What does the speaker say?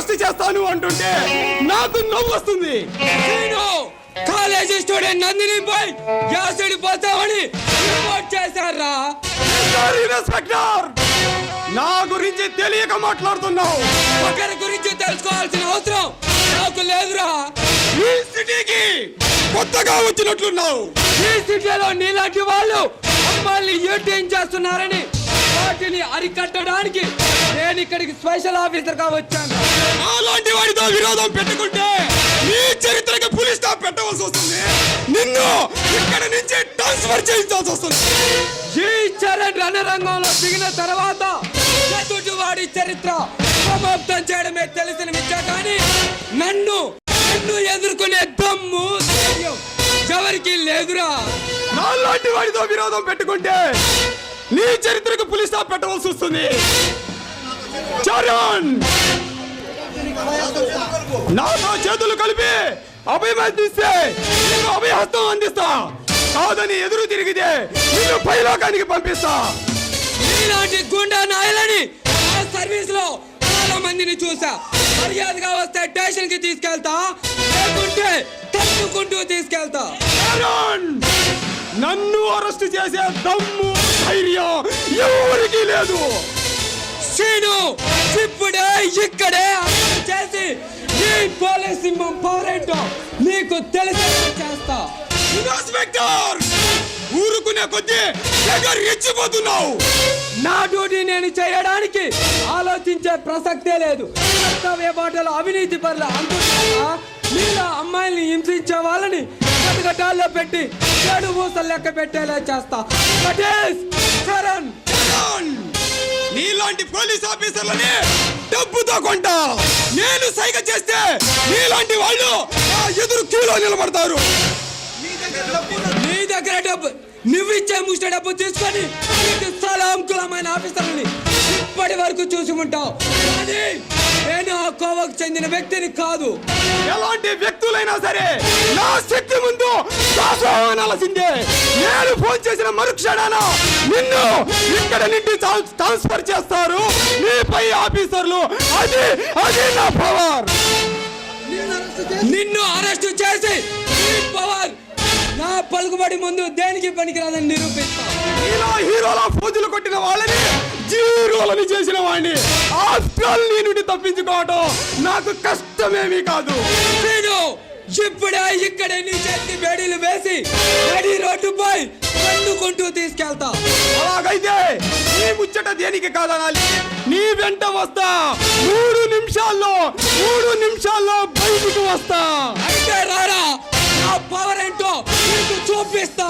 Arrest చేస్తాను అంటుంటే నాకు నవ్వు వస్తుంది. కాలేజీ స్టూడెంట్ నందినిపై యాసిడ్ పోతామని రిపోర్ట్ చేశారా? ఇన్స్పెక్టర్, నా గురించి తెలియక మాట్లాడుతున్నావు. ఒకరి గురించి తెలుసుకోవాల్సిన అవసరం నాకు లేదురా. ఈ సిటీకి కొత్తగా వచ్చినట్లున్నావు. ఈ సిటీలో నీలాంటి వాళ్ళు అమ్మాయిని ఏటీఎం చేస్తున్నారని వాటిని అరికట్టడానికి నేను ఇక్కడికి స్పెషల్ ఆఫీసర్ గా వచ్చాను. అలాంటి వాడితో విరోధం పెట్టుకుంటే నీ చరిత్రకి పులి స్టాప్ పెట్టవలసి వస్తుంది. నిన్ను ఇక్కడ నుంచి ట్రాన్స్ఫర్ చేయించాల్సి వస్తుంది. ఈ చరణ్ రణరంగంలో దిగిన తర్వాత వాడి చరిత్ర సమాప్తం చేయడమే తెలిసిన విద్య, కానీ నన్ను ఎదుర్కొనే దమ్ము ధైర్యం ఎవరికి లేదురా. నాలాంటి వాడితో విరోధం పెట్టుకుంటే నీ చరిత్రకు పులి స్టాప్ పెట్టవలసి వస్తుంది. చరణ్, నాతో చేతులు కలిపి అభయమిస్తే నీకు అభయహస్తం అందిస్తా. కాదని ఎదురు తిరిగితే నిన్ను పైలోకానికి పంపిస్తా. ఇలాంటి గుండా నాయలని సర్వీస్ లో చాలా మందిని చూసా. మర్యాదగా వస్తే స్టేషన్ కి తీసుకెళ్తా, లేకుంటే తప్పుకుంటూ తీసుకెళ్తా. నన్ను అరెస్ట్ చేసే దమ్ము ధైర్యం ఎవరికి లేదు. సీను ఇప్పుడే ఇక్కడే అరెస్ట్ చేసి ఈ పోలీస్ సింహం పవర్ ఏంటో నీకు తెలిసేలా చేస్తా. ఇన్స్పెక్టర్, ఊరుకునే కొద్దీ రెచ్చిపోతున్నావు. నా డ్యూటీ నేను చేయడానికి ఆలోచించే ప్రసక్తే లేదు. కర్తవ్య బాటలో అవినీతి పరుల అందుకున్నా మీలా అమ్మాయిల్ని హింసించే వాళ్ళని కటకటాల్లో పెట్టి చెడు మూసలు లెక్క పెట్టేలా చేస్తా. నీలాంటి పోలీస్ ఆఫీసర్లని డబ్బుతో కొంటా. నేను సైగ చేస్తే నీలాంటి వాళ్ళు ఎదురు క్యూలో నిలబడతారు. నీ దగ్గర డబ్బు నువ్వు ఇచ్చే ముష్టి డబ్బు తీసుకొని చాలా అంకులమైన ఆఫీసర్ని ఇప్పటి వరకు చూసుకుంటావు. కానీ నేను ఆ కోవకు చెందిన వ్యక్తిని కాదు. ఎలాంటి వ్యక్తులైనా సరే నా శక్తి ముందు దాసోహనాల్సిందే. నేను ఫోన్ చేసిన మరుక్షణాన నిన్ను ఇక్కడ నుండి ట్రాన్స్ఫర్ చేస్తారు నీపై ఆఫీసర్లు. అది నా పవర్. నిన్ను అరెస్ట్ చేసి పవర్ నా పలుకుబడి ముందు దేనికి పనికిరాదని నిరూపిస్తా. ఇలా హీరోలా ఫోజులు కొట్టిన వాళ్ళని జీరోలని చేసిన వాడిని ఆఫ్టర్ నీ నుండి తప్పించుకోవటం నాకు కష్టమేమీ కాదు. ఇప్పుడే ఇక్కడే నీ చేతి బేడీలు వేసి బేడీ రోడ్డుపై పండుకుంటూ తీసుకెళ్తా. అలాగైతే నీ ముచ్చట దేనికి కాదనాలి. నీ వెంట వస్తా. 3 నిమిషాల్లో బయటికి వస్తా. అయితే రారా, నా పవర్ ఏంటో నీకు చూపిస్తా.